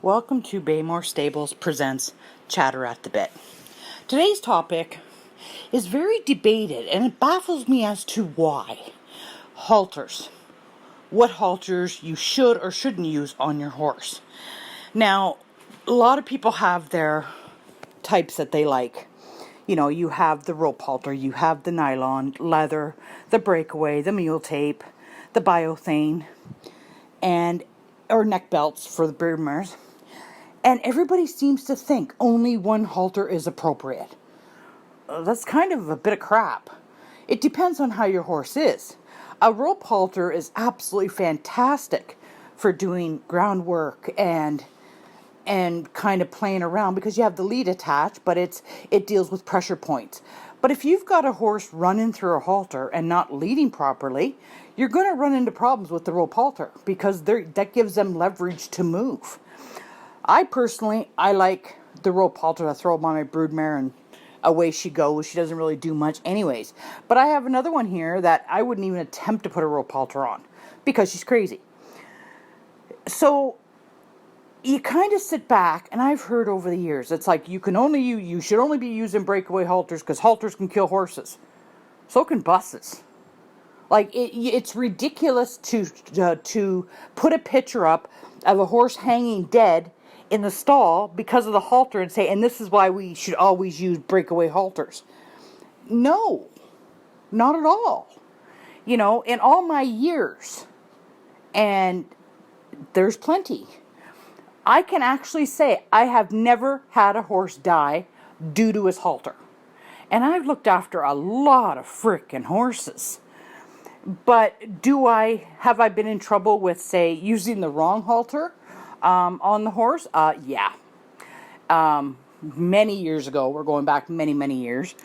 Welcome to Baymore Stables Presents Chatter at the Bit. Today's topic is very debated and it baffles me as to why. Halters. What halters you should or shouldn't use on your horse. Now, a lot of people have their types that they like. You know, you have the rope halter, you have the nylon, leather, the breakaway, the mule tape, the biothane, or neck belts for the broodmares. And everybody seems to think only one halter is appropriate. That's kind of a bit of crap. It depends on how your horse is. A rope halter is absolutely fantastic for doing groundwork and kind of playing around because you have the lead attached, but it deals with pressure points. But if you've got a horse running through a halter and not leading properly, you're going to run into problems with the rope halter because that gives them leverage to move. I like the rope halter. I throw them on my broodmare and away she goes. She doesn't really do much anyways. But I have another one here that I wouldn't even attempt to put a rope halter on because she's crazy. So you kind of sit back, and I've heard over the years, it's like you should only be using breakaway halters because halters can kill horses. So can buses. Like it's ridiculous to put a picture up of a horse hanging dead in the stall because of the halter and say, and this is why we should always use breakaway halters. No, not at all. You know, in all my years, and there's plenty, I can actually say I have never had a horse die due to his halter. And I've looked after a lot of frickin' horses. But have I been in trouble with, say, using the wrong halter on the horse? Yeah. Many years ago, we're going back many, many years,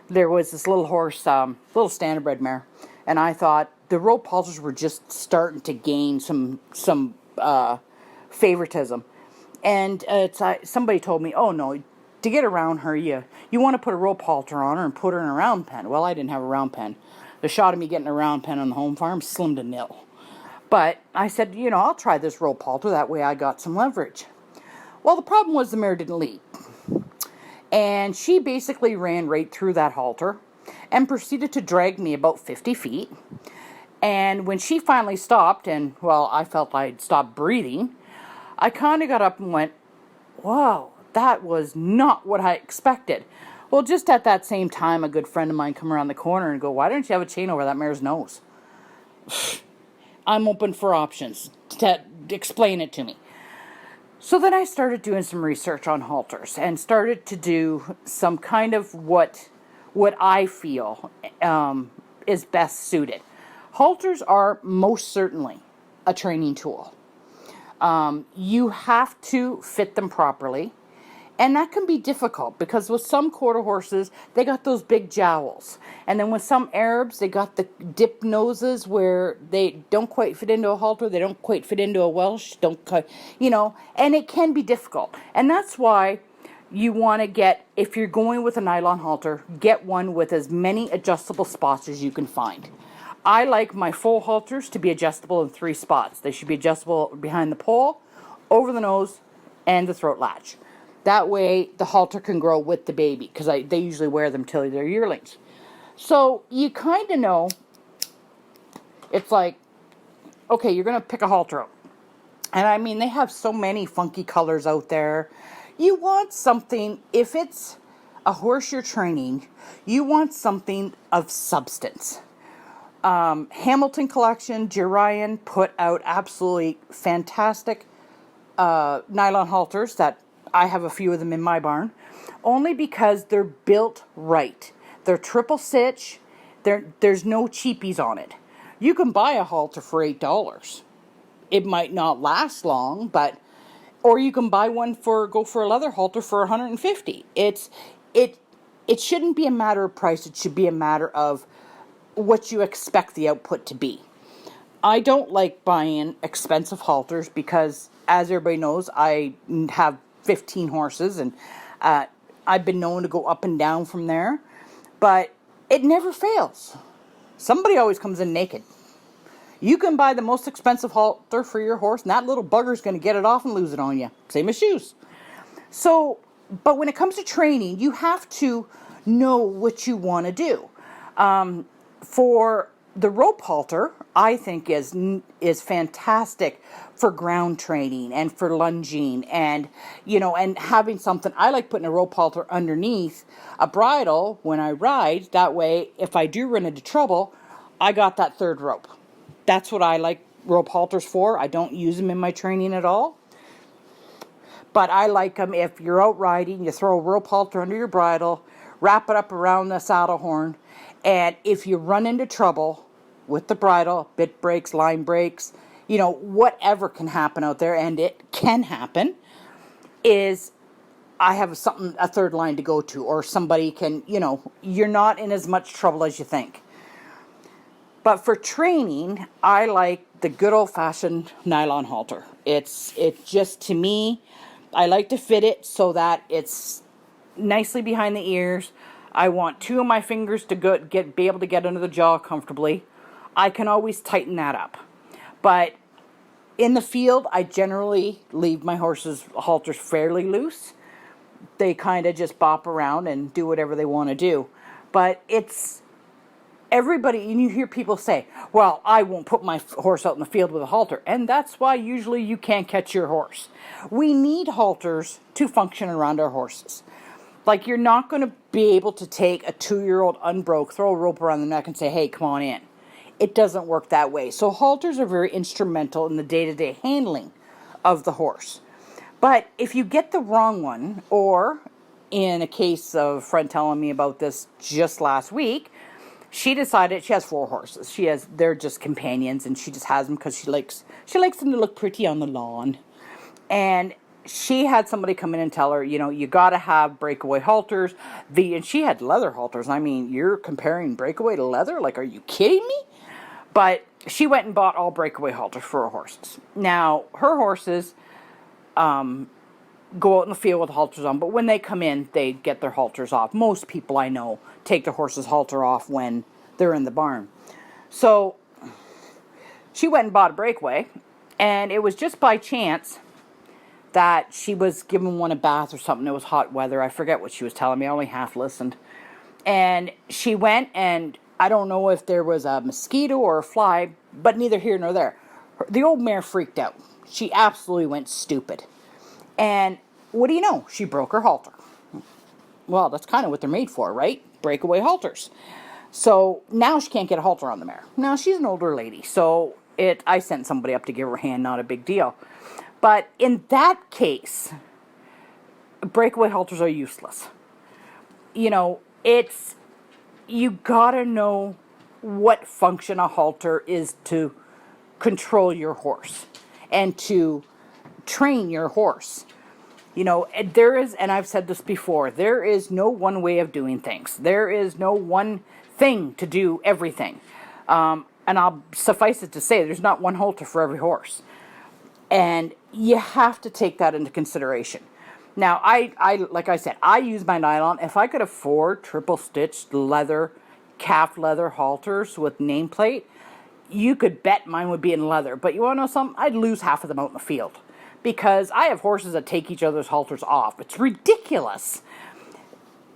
there was this little horse, little standardbred mare, and I thought the rope halters were just starting to gain some favoritism. And somebody told me, oh no, to get around her, you want to put a rope halter on her and put her in a round pen. Well, I didn't have a round pen. The shot of me getting a round pen on the home farm slim to nil. But I said, I'll try this rope halter. That way I got some leverage. Well, the problem was the mare didn't lead. And she basically ran right through that halter and proceeded to drag me about 50 feet. And when she finally stopped and, well, I felt I'd stopped breathing, I kind of got up and went, wow, that was not what I expected. Well, just at that same time, a good friend of mine come around the corner and go, why don't you have a chain over that mare's nose? I'm open for options. Explain it to me. So then I started doing some research on halters and started to do some kind of what I feel is best suited. Halters are most certainly a training tool. You have to fit them properly. And that can be difficult because with some quarter horses, they got those big jowls. And then with some Arabs, they got the dip noses where they don't quite fit into a halter. They don't quite fit into a Welsh. And it can be difficult. And that's why you want to get, if you're going with a nylon halter, get one with as many adjustable spots as you can find. I like my full halters to be adjustable in 3 spots. They should be adjustable behind the pole, over the nose, and the throat latch. That way, the halter can grow with the baby, because they usually wear them till they're yearlings. So, you kind of know, it's like, okay, you're going to pick a halter out. And I mean, they have so many funky colors out there. You want something, if it's a horse you're training, you want something of substance. Hamilton Collection, Jerian put out absolutely fantastic nylon halters that I have a few of them in my barn, only because they're built right. They're triple stitch. There's no cheapies on it. You can buy a halter for $8. It might not last long, or you can buy one go for a leather halter for $150. It shouldn't be a matter of price. It should be a matter of what you expect the output to be. I don't like buying expensive halters because, as everybody knows, I have 15 horses, and I've been known to go up and down from there, but it never fails. Somebody always comes in naked. You can buy the most expensive halter for your horse, and that little bugger's going to get it off and lose it on you. Same as shoes. So, but when it comes to training, you have to know what you want to do. For the rope halter, I think is fantastic for ground training and for lunging and, and having something. I like putting a rope halter underneath a bridle when I ride. That way, if I do run into trouble, I got that third rope. That's what I like rope halters for. I don't use them in my training at all. But I like them if you're out riding, you throw a rope halter under your bridle, wrap it up around the saddle horn, and if you run into trouble with the bridle, bit breaks, line breaks, whatever can happen out there, and it can happen, is I have a third line to go to, or somebody can, you're not in as much trouble as you think. But for training, I like the good old-fashioned nylon halter. It's just, to me, I like to fit it so that it's nicely behind the ears. I want two of my fingers to be able to get under the jaw comfortably. I can always tighten that up. But in the field, I generally leave my horses' halters fairly loose. They kind of just bop around and do whatever they want to do. But it's everybody, and you hear people say, well, I won't put my horse out in the field with a halter. And that's why usually you can't catch your horse. We need halters to function around our horses. Like, you're not going to be able to take a 2-year-old unbroke, throw a rope around the neck and say, hey, come on in. It doesn't work that way. So halters are very instrumental in the day-to-day handling of the horse. But if you get the wrong one, or in a case of a friend telling me about this just last week, she decided she has 4 horses. They're just companions, and she just has them because she likes them to look pretty on the lawn. And she had somebody come in and tell her, you got to have breakaway halters. And she had leather halters. I mean, you're comparing breakaway to leather? Like, are you kidding me? But she went and bought all breakaway halters for her horses. Now, her horses go out in the field with halters on, but when they come in, they get their halters off. Most people I know take their horse's halter off when they're in the barn. So she went and bought a breakaway, and it was just by chance that she was giving one a bath or something. It was hot weather. I forget what she was telling me. I only half listened. And she went, and I don't know if there was a mosquito or a fly, but neither here nor there. The old mare freaked out. She absolutely went stupid. And what do you know? She broke her halter. Well, that's kind of what they're made for, right? Breakaway halters. So now she can't get a halter on the mare. Now, she's an older lady, so I sent somebody up to give her a hand, not a big deal. But in that case, breakaway halters are useless. You gotta know what function a halter is to control your horse and to train your horse. There is, and I've said this before, there is no one way of doing things. There is no one thing to do everything. And I'll suffice it to say, there's not one halter for every horse. And you have to take that into consideration. Now, I like I said, I use my nylon. If I could afford triple-stitched leather, calf leather halters with nameplate, you could bet mine would be in leather. But you want to know something? I'd lose half of them out in the field. Because I have horses that take each other's halters off. It's ridiculous.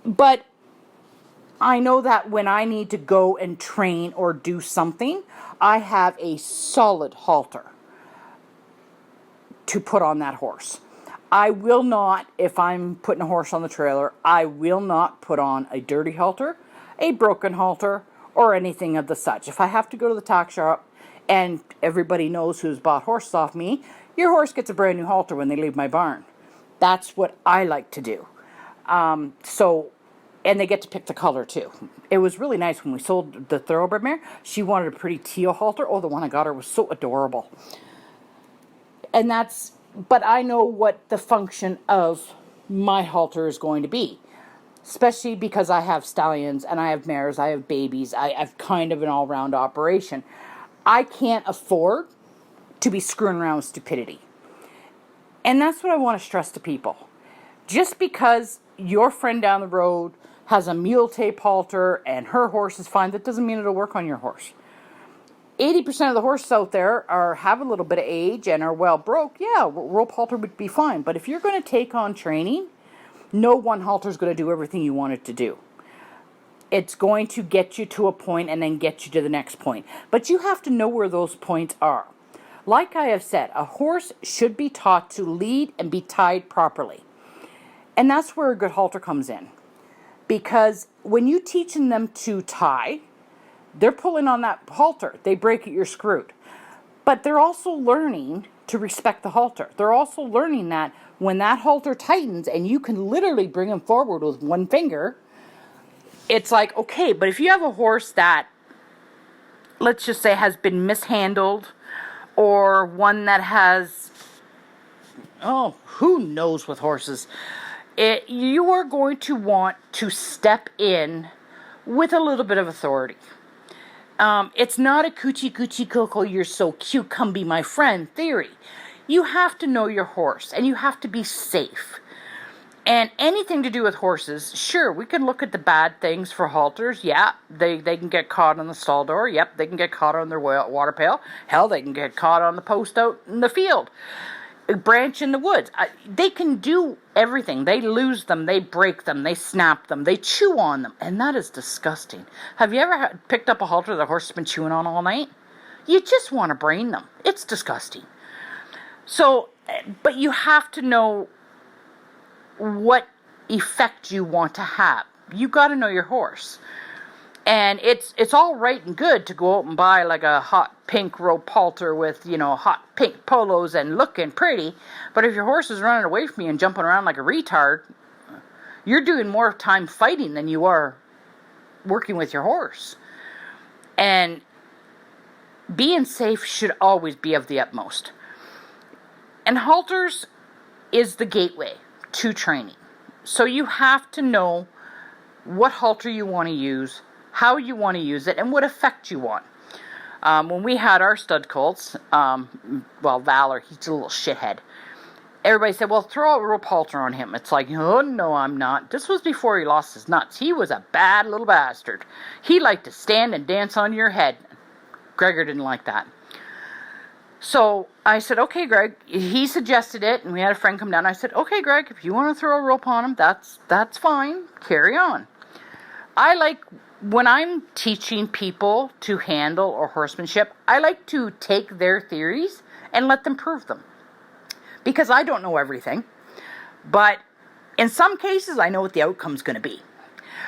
But I know that when I need to go and train or do something, I have a solid halter to put on that horse. I will not, if I'm putting a horse on the trailer, I will not put on a dirty halter, a broken halter, or anything of the such. If I have to go to the tack shop, and everybody knows who's bought horses off me, your horse gets a brand new halter when they leave my barn. That's what I like to do. And they get to pick the color too. It was really nice when we sold the thoroughbred mare. She wanted a pretty teal halter. Oh, the one I got her was so adorable. But I know what the function of my halter is going to be. Especially because I have stallions and I have mares, I have babies. I have kind of an all-round operation. I can't afford to be screwing around with stupidity. And that's what I want to stress to people. Just because your friend down the road has a mule tape halter and her horse is fine, that doesn't mean it'll work on your horse. 80% of the horses out there have a little bit of age and are well broke. Yeah, rope halter would be fine. But if you're going to take on training, no one halter is going to do everything you want it to do. It's going to get you to a point and then get you to the next point. But you have to know where those points are. Like I have said, a horse should be taught to lead and be tied properly. And that's where a good halter comes in. Because when you're teaching them to tie, they're pulling on that halter. They break it, you're screwed. But they're also learning to respect the halter. They're also learning that when that halter tightens and you can literally bring them forward with one finger, it's like, okay, but if you have a horse that, let's just say, has been mishandled, or one that has, oh, who knows with horses, you are going to want to step in with a little bit of authority. It's not a coochie coochie coco, you're so cute, come be my friend theory. You have to know your horse, and you have to be safe. And anything to do with horses, sure, we can look at the bad things for halters. Yeah, they can get caught on the stall door. Yep, they can get caught on their water pail. Hell, they can get caught on the post out in the field. A branch in the woods. They can do everything. They lose them, they break them, they snap them, they chew on them. And that is disgusting. Have you ever picked up a halter the horse has been chewing on all night? You just want to brain them. It's disgusting. So, but you have to know what effect you want to have. You got to know your horse. And it's all right and good to go out and buy like a hot pink rope halter with, hot pink polos and looking pretty. But if your horse is running away from you and jumping around like a retard, you're doing more time fighting than you are working with your horse. And being safe should always be of the utmost. And halters is the gateway to training. So you have to know what halter you want to use, how you want to use it, and what effect you want. When we had our stud colts, Valor, he's a little shithead. Everybody said, well, throw a rope halter on him. It's like, oh, no, I'm not. This was before he lost his nuts. He was a bad little bastard. He liked to stand and dance on your head. Gregor didn't like that. So I said, okay, Greg. He suggested it, and we had a friend come down. I said, okay, Greg, if you want to throw a rope on him, that's fine. Carry on. When I'm teaching people to handle or horsemanship, I like to take their theories and let them prove them. Because I don't know everything. But in some cases, I know what the outcome's going to be.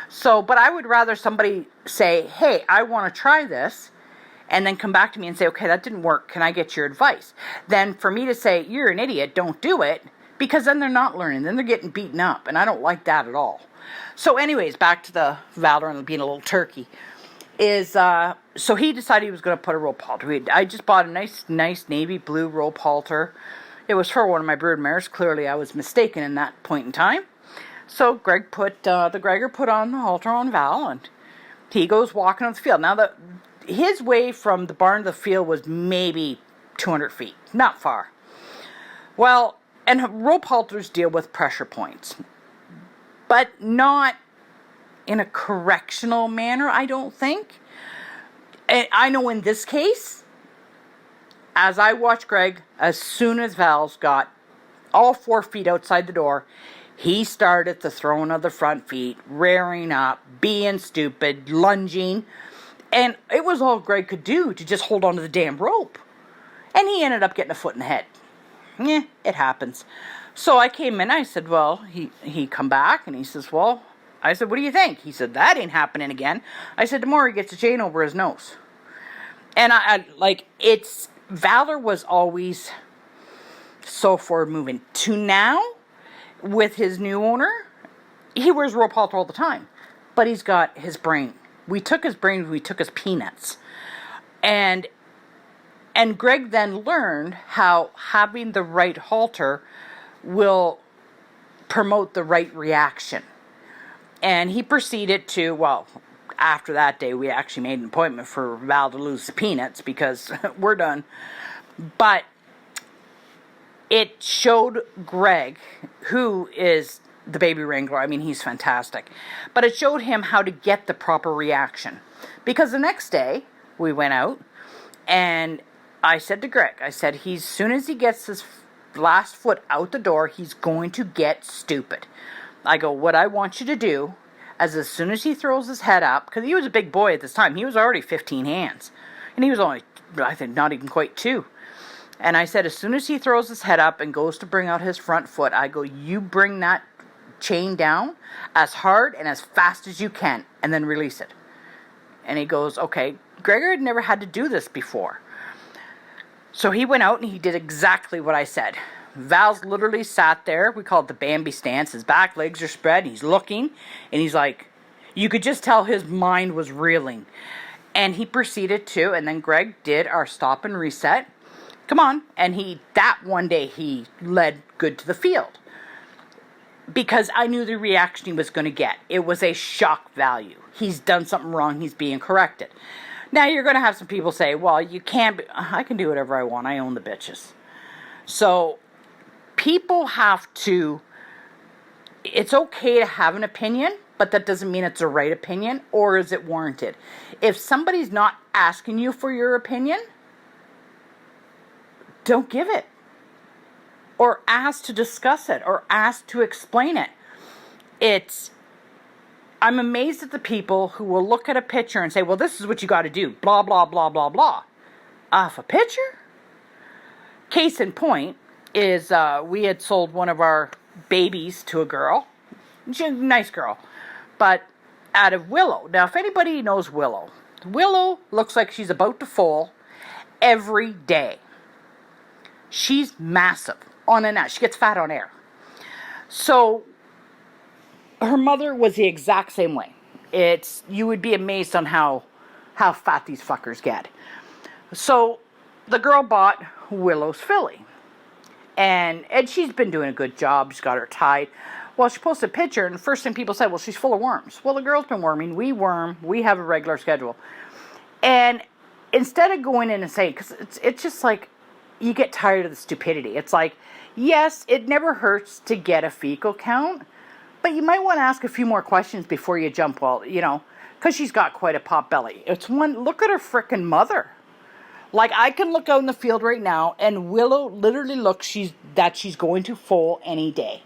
So, but I would rather somebody say, hey, I want to try this, and then come back to me and say, okay, that didn't work. Can I get your advice? Then for me to say, you're an idiot, don't do it, because then they're not learning. Then they're getting beaten up, and I don't like that at all. So anyways, back to the Valor and being a little turkey. So he decided he was going to put a rope halter. I just bought a nice navy blue rope halter. It was for one of my brood mares. Clearly, I was mistaken in that point in time. So Gregor put on the halter on Val, and he goes walking on the field. Now, his way from the barn to the field was maybe 200 feet, not far. Well, and rope halters deal with pressure points, but not in a correctional manner, I don't think. And I know in this case, as I watched Greg, as soon as Val's got all 4 feet outside the door, he started the throwing of the front feet, rearing up, being stupid, lunging. And it was all Greg could do to just hold on to the damn rope. And he ended up getting a foot in the head. It happens. So I came in, I said, well, he come back, and he says, well, I said, what do you think? He said, that ain't happening again. I said, tomorrow he gets a chain over his nose. And Valor was always so forward moving. To now, with his new owner, he wears rope halter all the time. But he's got his brain. We took his brain, we took his peanuts. And Greg then learned how having the right halter will promote the right reaction. And he proceeded to, after that day, we actually made an appointment for Val to lose the peanuts because we're done. But it showed Greg, who is the baby wrangler, I mean, he's fantastic. But it showed him how to get the proper reaction. Because the next day, we went out, And I said to Greg, I said, he's, soon as he gets his last foot out the door, he's going to get stupid. I go, what I want you to do is as soon as he throws his head up, because he was a big boy at this time, he was already 15 hands. And he was only, I think, not even quite 2. And I said, as soon as he throws his head up and goes to bring out his front foot, I go, you bring that chain down as hard and as fast as you can, and then release it. And he goes, okay. Gregor had never had to do this before. So he went out and he did exactly what I said. Val's literally sat there. We call it the Bambi stance. His back legs are spread. He's looking. And he's like, you could just tell his mind was reeling. And he proceeded to, and then Greg did our stop and reset. Come on. And that one day he led good to the field. Because I knew the reaction he was going to get. It was a shock value. He's done something wrong. He's being corrected. Now you're going to have some people say, well, you can't, I can do whatever I want. I own the bitches. So people have to, it's okay to have an opinion, but that doesn't mean it's a right opinion, or is it warranted? If somebody's not asking you for your opinion, don't give it. Or ask to discuss it, or ask to explain it. I'm amazed at the people who will look at a picture and say, well, this is what you got to do, blah, blah, blah, blah, blah. Off a picture? Case in point is we had sold one of our babies to a girl. She's a nice girl. But out of Willow. Now, if anybody knows Willow, Willow looks like she's about to fall every day. She's massive on an air. She gets fat on air. So her mother was the exact same way. You would be amazed on how fat these fuckers get. So the girl bought Willow's filly. And she's been doing a good job. She's got her tied. Well, she posted a picture, and the first thing people said, well, she's full of worms. Well, the girl's been worming. We worm. We have a regular schedule. And instead of going in and saying, because it's just like, you get tired of the stupidity. It's like, yes, it never hurts to get a fecal count, but you might want to ask a few more questions before you jump, well, because she's got quite a pot belly. Look at her frickin' mother. Like, I can look out in the field right now, and Willow literally looks she's going to foal any day.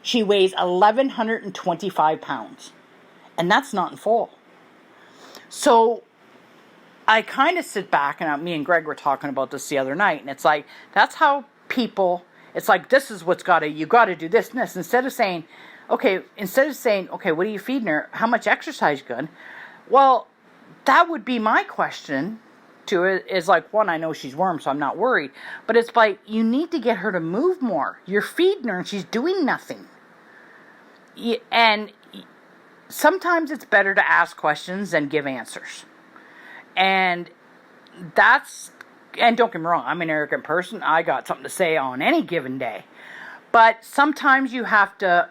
She weighs 1,125 pounds. And that's not in foal. So I kind of sit back, and me and Greg were talking about this the other night, and it's like, that's how people, it's like, this is you got to do this and this. Instead of saying, okay, what are you feeding her? How much exercise you good? Well, that would be my question to it, is like, one, I know she's worm, so I'm not worried. But it's like, you need to get her to move more. You're feeding her, and she's doing nothing. And sometimes it's better to ask questions than give answers. And don't get me wrong, I'm an arrogant person. I got something to say on any given day. But sometimes you have to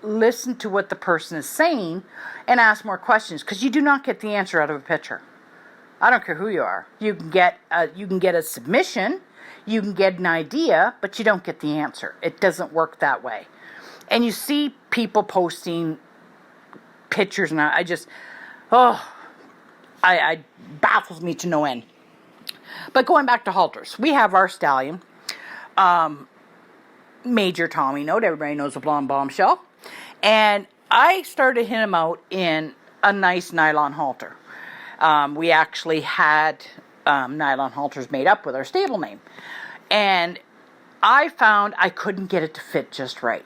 listen to what the person is saying and ask more questions, because you do not get the answer out of a picture. I don't care who you are. You can get a submission, you can get an idea, but you don't get the answer. It doesn't work that way. And you see people posting pictures, and I baffles me to no end. But going back to halters, we have our stallion, Major Tommy Note. Everybody knows the blonde bombshell. And I started him out in a nice nylon halter. We actually had nylon halters made up with our stable name. And I found I couldn't get it to fit just right.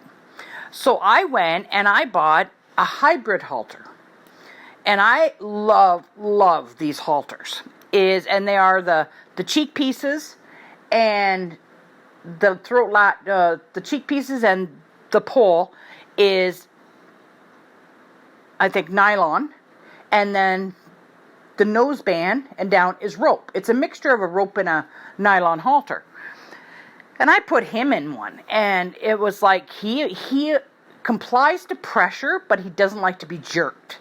So I went and I bought a hybrid halter. And I love these halters. And they are the cheek pieces and the throat the cheek pieces and the pole is, I think, nylon. And then the nose band and down is rope. It's a mixture of a rope and a nylon halter. And I put him in one, and it was like he complies to pressure, but he doesn't like to be jerked.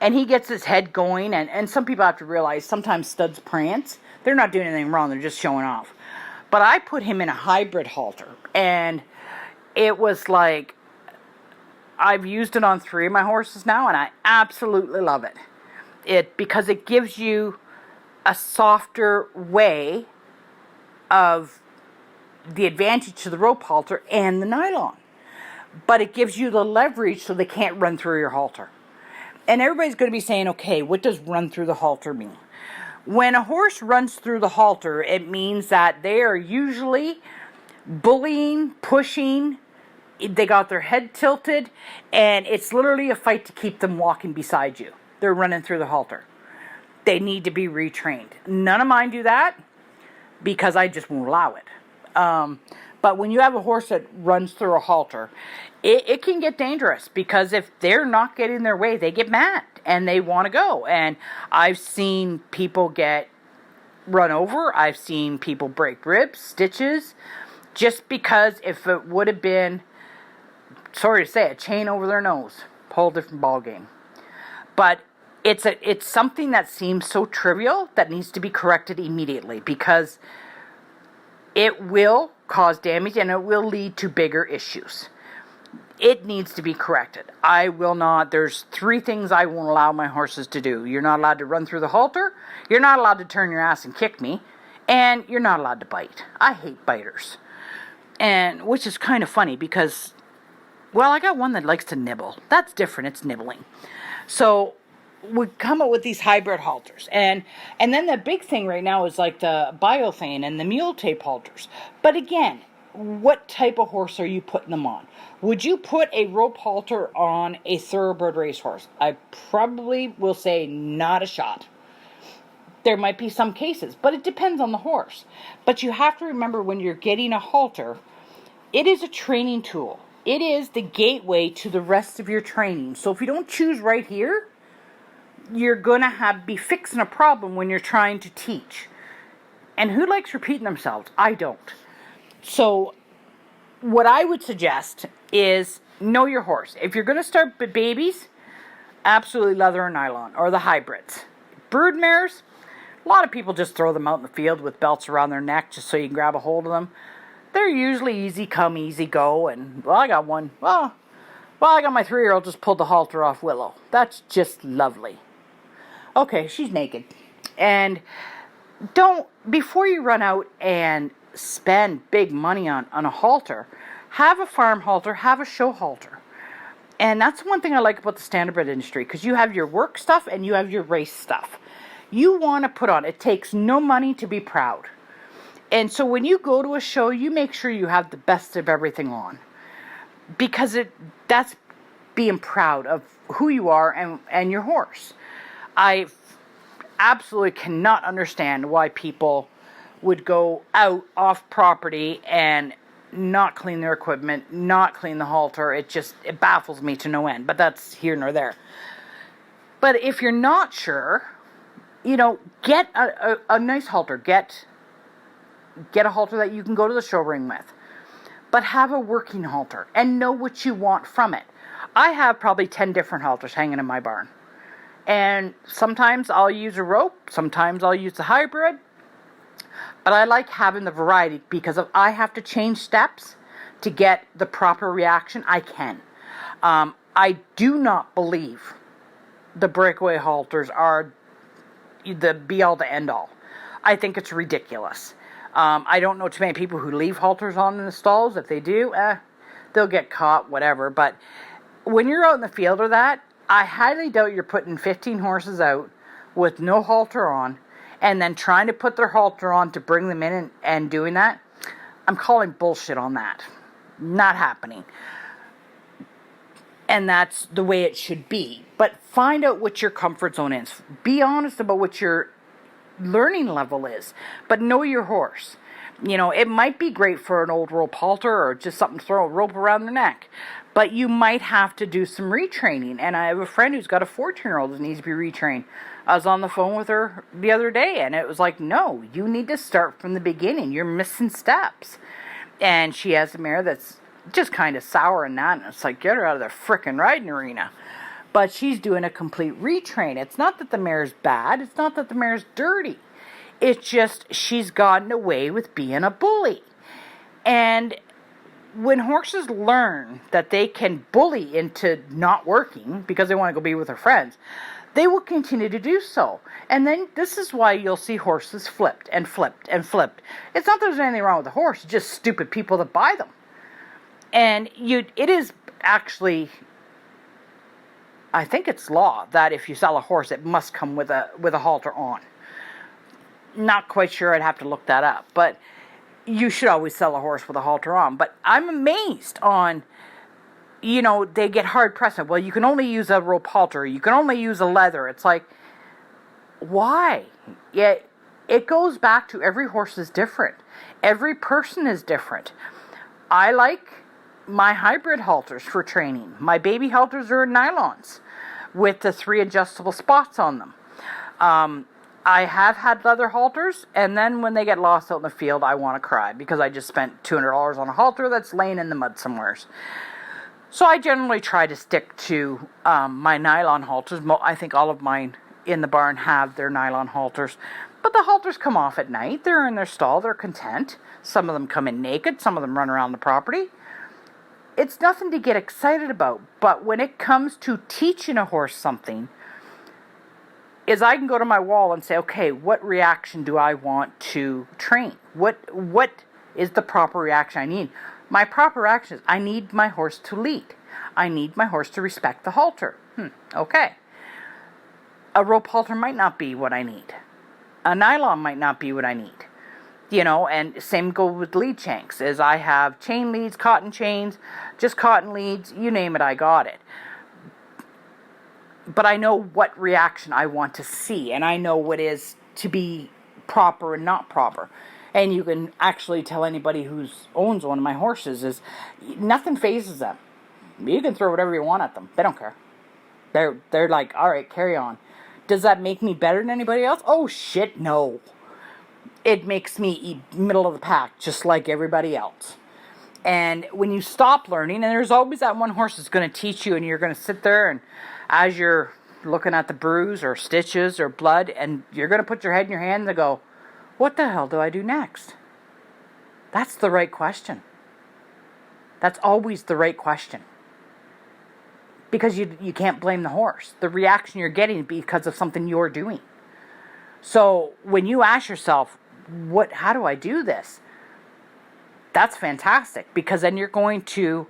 And he gets his head going, and some people have to realize sometimes studs prance. They're not doing anything wrong, they're just showing off. But I put him in a hybrid halter, and it was like, I've used it on 3 of my horses now, and I absolutely love it. Because it gives you a softer way of the advantage to the rope halter and the nylon. But it gives you the leverage so they can't run through your halter. And everybody's going to be saying, okay, what does run through the halter mean? When a horse runs through the halter, it means that they are usually bullying, pushing, they got their head tilted, and it's literally a fight to keep them walking beside you. They're running through the halter. They need to be retrained. None of mine do that because I just won't allow it. But when you have a horse that runs through a halter, it can get dangerous because if they're not getting their way, they get mad and they want to go. And I've seen people get run over. I've seen people break ribs, stitches, just because if it would have been, sorry to say, a chain over their nose, whole different ball game. But it's something that seems so trivial that needs to be corrected immediately because it will cause damage and it will lead to bigger issues. It needs to be corrected. I will not. There's 3 things I won't allow my horses to do. You're not allowed to run through the halter. You're not allowed to turn your ass and kick me. And you're not allowed to bite. I hate biters. And which is kind of funny because, well, I got one that likes to nibble. That's different. It's nibbling. So we come up with these hybrid halters. And then the big thing right now is like the biothane and the mule tape halters. But again, what type of horse are you putting them on? Would you put a rope halter on a thoroughbred racehorse? I probably will say not a shot. There might be some cases, but it depends on the horse. But you have to remember when you're getting a halter, it is a training tool. It is the gateway to the rest of your training. So if you don't choose right here, you're going to be fixing a problem when you're trying to teach. And who likes repeating themselves? I don't. So what I would suggest is know your horse. If you're going to start with babies, absolutely leather or nylon or the hybrids. Brood mares, a lot of people just throw them out in the field with belts around their neck just so you can grab a hold of them. They're usually easy come, easy go. And, well, I got one. Well, I got my 3-year-old just pulled the halter off Willow. That's just lovely. Okay, she's naked. And before you run out and spend big money on a halter, have a farm halter, have a show halter. And that's one thing I like about the standardbred industry, because you have your work stuff and you have your race stuff. You want to put on, it takes no money to be proud. And so when you go to a show, you make sure you have the best of everything on. Because that's being proud of who you are and your horse. I absolutely cannot understand why people would go out off property and not clean their equipment, not clean the halter. It baffles me to no end, but that's here nor there. But if you're not sure, get a nice halter. Get a halter that you can go to the show ring with. But have a working halter and know what you want from it. I have probably 10 different halters hanging in my barn. And sometimes I'll use a rope, sometimes I'll use the hybrid. But I like having the variety because if I have to change steps to get the proper reaction, I can. I do not believe the breakaway halters are the be-all to end-all. I think it's ridiculous. I don't know too many people who leave halters on in the stalls. If they do, they'll get caught, whatever. But when you're out in the field or that, I highly doubt you're putting 15 horses out with no halter on and then trying to put their halter on to bring them in and doing that. I'm calling bullshit on that. Not happening. And that's the way it should be. But find out what your comfort zone is. Be honest about what your learning level is. But know your horse. It might be great for an old rope halter or just something to throw a rope around their neck. But you might have to do some retraining. And I have a friend who's got a 14-year-old that needs to be retrained. I was on the phone with her the other day, and it was like, no, you need to start from the beginning. You're missing steps. And she has a mare that's just kind of sour and that. And it's like, get her out of the frickin' riding arena. But she's doing a complete retrain. It's not that the mare's bad. It's not that the mare's dirty. It's just she's gotten away with being a bully. And when horses learn that they can bully into not working because they want to go be with their friends, they will continue to do so. And then this is why you'll see horses flipped and flipped and flipped. It's not that there's anything wrong with the horse, it's just stupid people that buy them. And it is actually, I think it's law that if you sell a horse, it must come with a halter on. Not quite sure, I'd have to look that up. But you should always sell a horse with a halter on. But I'm amazed on, they get hard pressed. Well, you can only use a rope halter. You can only use a leather. It's like, why? Yeah, it goes back to every horse is different. Every person is different. I like my hybrid halters for training. My baby halters are nylons with the 3 adjustable spots on them. I have had leather halters, and then when they get lost out in the field, I want to cry because I just spent $200 on a halter that's laying in the mud somewheres. So I generally try to stick to my nylon halters. I think all of mine in the barn have their nylon halters. But the halters come off at night. They're in their stall. They're content. Some of them come in naked. Some of them run around the property. It's nothing to get excited about. But when it comes to teaching a horse something, is I can go to my wall and say, okay, what reaction do I want to train? What is the proper reaction I need? My proper reaction is I need my horse to lead. I need my horse to respect the halter. Okay. A rope halter might not be what I need. A nylon might not be what I need. And same go with lead shanks. As I have chain leads, cotton chains, just cotton leads, you name it, I got it. But I know what reaction I want to see, and I know what is to be proper and not proper. And you can actually tell anybody who owns one of my horses is nothing phases them. You can throw whatever you want at them. They don't care. They're like, all right, carry on. Does that make me better than anybody else? Oh, shit, no. It makes me middle of the pack, just like everybody else. And when you stop learning, and there's always that one horse that's going to teach you, and you're going to sit there, and as you're looking at the bruise or stitches or blood, and you're going to put your head in your hands and go, what the hell do I do next? That's the right question. That's always the right question. Because you can't blame the horse. The reaction you're getting is because of something you're doing. So when you ask yourself, how do I do this? That's fantastic, because then you're going to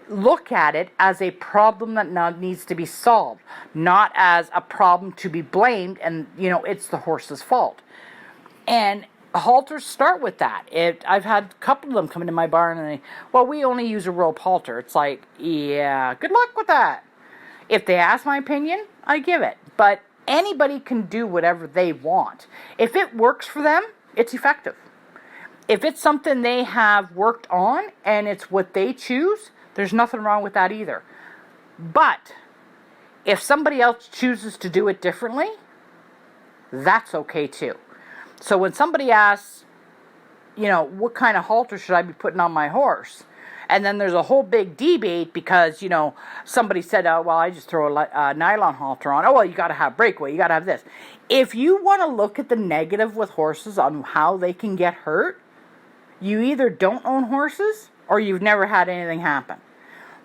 look at it as a problem that now needs to be solved, not as a problem to be blamed and, it's the horse's fault. And halters start with that. I've had a couple of them come into my barn and we only use a rope halter. It's like, yeah, good luck with that. If they ask my opinion, I give it. But anybody can do whatever they want. If it works for them, it's effective. If it's something they have worked on and it's what they choose, there's nothing wrong with that either. But if somebody else chooses to do it differently, that's okay too. So when somebody asks, what kind of halter should I be putting on my horse? And then there's a whole big debate because, somebody said, I just throw a nylon halter on. You got to have breakaway. You got to have this. If you want to look at the negative with horses on how they can get hurt, you either don't own horses or you've never had anything happen.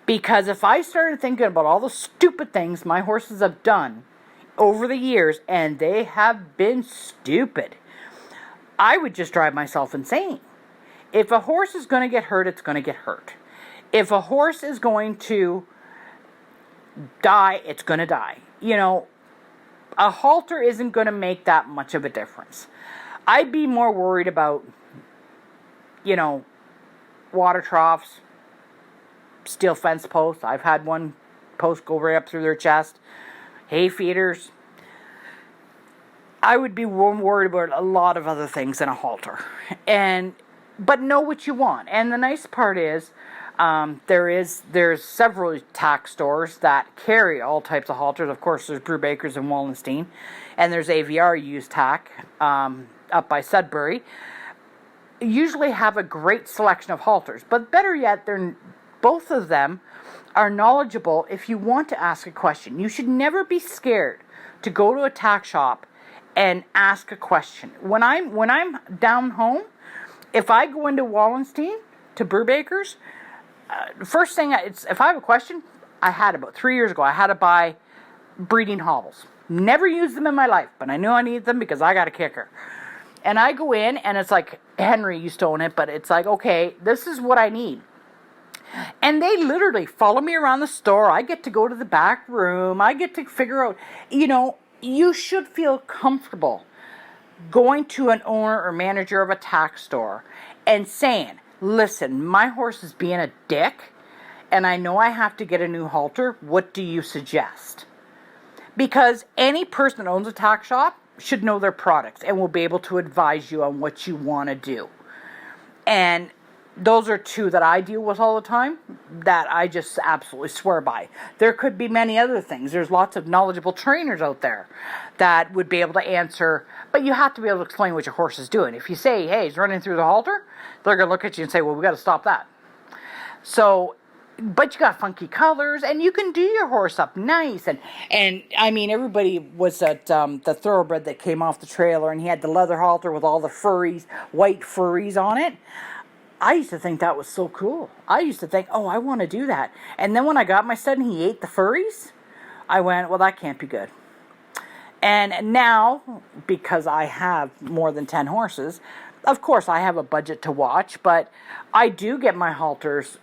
Because if I started thinking about all the stupid things my horses have done over the years, and they have been stupid, I would just drive myself insane. If a horse is going to get hurt, it's going to get hurt. If a horse is going to die, it's going to die. A halter isn't going to make that much of a difference. I'd be more worried about, water troughs, steel fence posts. I've had one post go right up through their chest. Hay feeders. I would be more worried about a lot of other things than a halter. But know what you want. And the nice part is, there's several tack stores that carry all types of halters. Of course, there's Brubaker's in Wallenstein, and there's AVR used tack up by Sudbury. Usually have a great selection of halters, but better yet, both of them are knowledgeable if you want to ask a question. You should never be scared to go to a tack shop and ask a question. When I'm down home, if I go into Wallenstein to Brubaker's, first thing, if I have a question, I had about 3 years ago, I had to buy breeding hobbles. Never used them in my life, but I knew I needed them because I got a kicker. And I go in, and it's like, Henry used to own it, but it's like, okay, this is what I need. And they literally follow me around the store. I get to go to the back room. I get to figure out, you should feel comfortable going to an owner or manager of a tack store and saying, listen, my horse is being a dick, and I know I have to get a new halter. What do you suggest? Because any person that owns a tack shop should know their products and will be able to advise you on what you want to do. And those are two that I deal with all the time that I just absolutely swear by. There could be many other things. There's lots of knowledgeable trainers out there that would be able to answer, but you have to be able to explain what your horse is doing. If you say, hey, he's running through the halter, they're going to look at you and say, well, we got to stop that. So, but you got funky colors, and you can do your horse up nice. And I mean, everybody was at the thoroughbred that came off the trailer, and he had the leather halter with all the furries, white furries on it. I used to think that was so cool. I used to think, oh, I want to do that. And then when I got my stud and he ate the furries, I went, well, that can't be good. And now, because I have more than 10 horses, of course I have a budget to watch, but I do get my halters.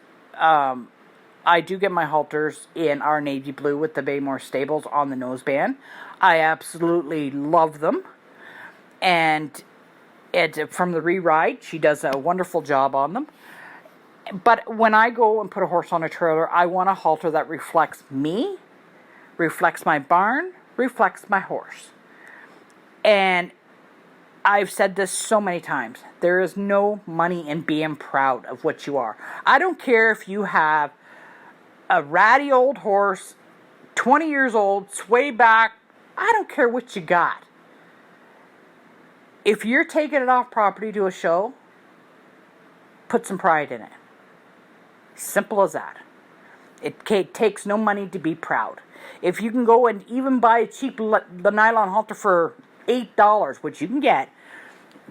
I do get my halters in our navy blue with the Baymore Stables on the noseband. I absolutely love them. And from the re-ride, she does a wonderful job on them. But when I go and put a horse on a trailer, I want a halter that reflects me, reflects my barn, reflects my horse. And I've said this so many times. There is no money in being proud of what you are. I don't care if you have a ratty old horse, 20 years old, sway back. I don't care what you got. If you're taking it off property to a show, put some pride in it. Simple as that. It takes no money to be proud. If you can go and even buy a cheap the nylon halter for $8, which you can get,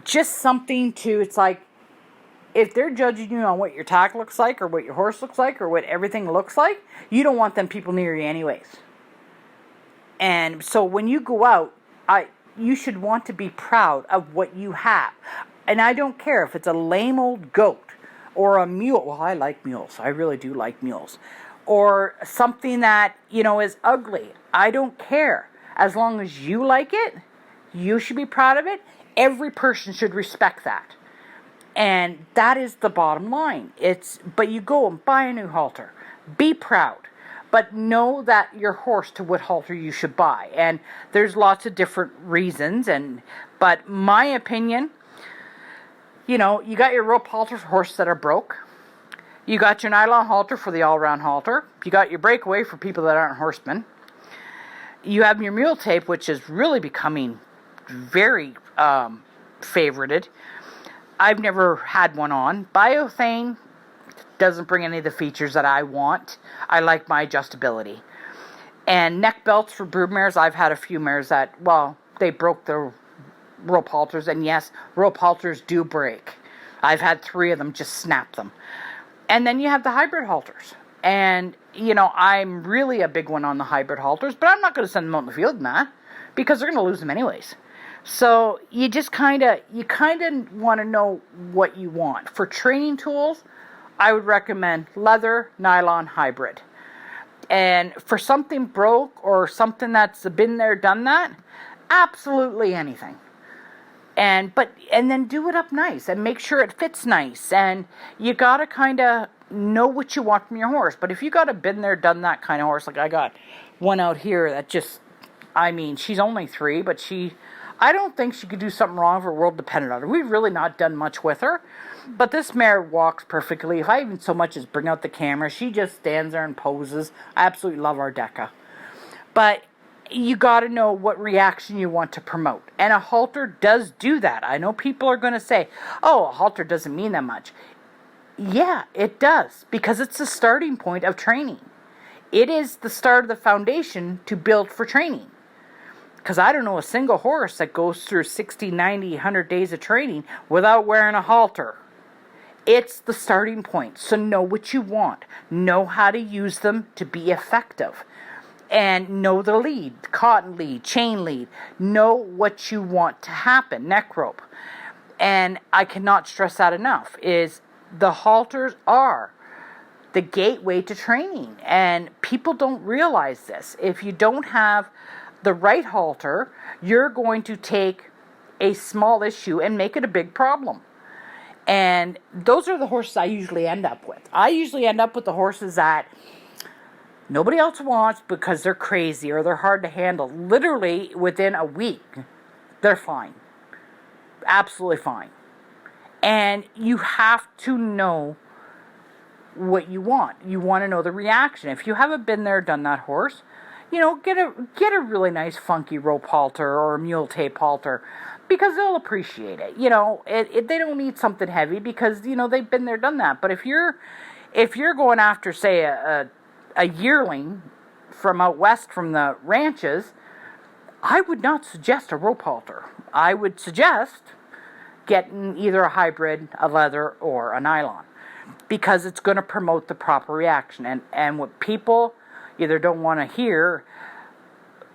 just something to, it's like, if they're judging you on what your tack looks like or what your horse looks like or what everything looks like, you don't want them people near you anyways. And so when you go out, you should want to be proud of what you have. And I don't care if it's a lame old goat or a mule. Well, I like mules. I really do like mules. Or something that, is ugly. I don't care. As long as you like it, you should be proud of it. Every person should respect that. And that is the bottom line. But you go and buy a new halter. Be proud. But know that your horse to what halter you should buy. And there's lots of different reasons. But my opinion, you got your rope halter for horses that are broke. You got your nylon halter for the all-round halter. You got your breakaway for people that aren't horsemen. You have your mule tape, which is really becoming very favorited. I've never had one on. Biothane doesn't bring any of the features that I want. I like my adjustability. And neck belts for broodmares. I've had a few mares that, they broke their rope halters. And yes, rope halters do break. I've had 3 of them just snap them. And then you have the hybrid halters. And, I'm really a big one on the hybrid halters, but I'm not going to send them out in the field in that because they're going to lose them anyways. So you just kind of want to know what you want. For training tools, I would recommend leather, nylon, hybrid. And for something broke or something that's been there, done that, absolutely anything. And then do it up nice and make sure it fits nice. And you got to kind of know what you want from your horse. But if you got a been there, done that kind of horse, like I got one out here that just, she's only 3, but I don't think she could do something wrong if her world depended on her. We've really not done much with her. But this mare walks perfectly. If I even so much as bring out the camera, she just stands there and poses. I absolutely love our Deca. But you got to know what reaction you want to promote. And a halter does do that. I know people are going to say, oh, a halter doesn't mean that much. Yeah, it does. Because it's the starting point of training. It is the start of the foundation to build for training. Because I don't know a single horse that goes through 60, 90, 100 days of training without wearing a halter. It's the starting point. So know what you want. Know how to use them to be effective. and know the lead, cotton lead, chain lead. Know what you want to happen, neck rope. And I cannot stress that enough, is the halters are the gateway to training. And people don't realize this. If you don't have the right halter, you're going to take a small issue and make it a big problem. And those are the horses I usually end up with. I usually end up with the horses that nobody else wants because they're crazy or they're hard to handle. Literally within a week, they're fine. Absolutely fine. And you have to know what you want. You want to know the reaction. If you haven't been there, done that horse, get a really nice funky rope halter or a mule tape halter, because they'll appreciate it. They don't need something heavy because they've been there, done that. But if you're going after, say, a yearling from out west from the ranches, I would not suggest a rope halter. I would suggest getting either a hybrid, a leather, or a nylon, because it's going to promote the proper reaction. And what people either don't want to hear,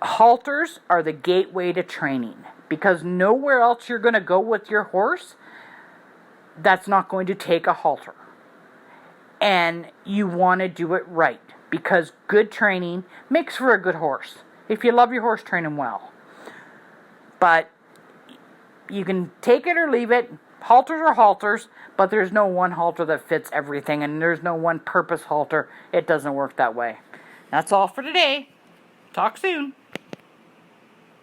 halters are the gateway to training, because nowhere else you're going to go with your horse that's not going to take a halter. And you want to do it right, because good training makes for a good horse. If you love your horse, train him well. But you can take it or leave it. Halters are halters, but there's no one halter that fits everything, and there's no one purpose halter. It doesn't work that way. That's all for today. Talk soon.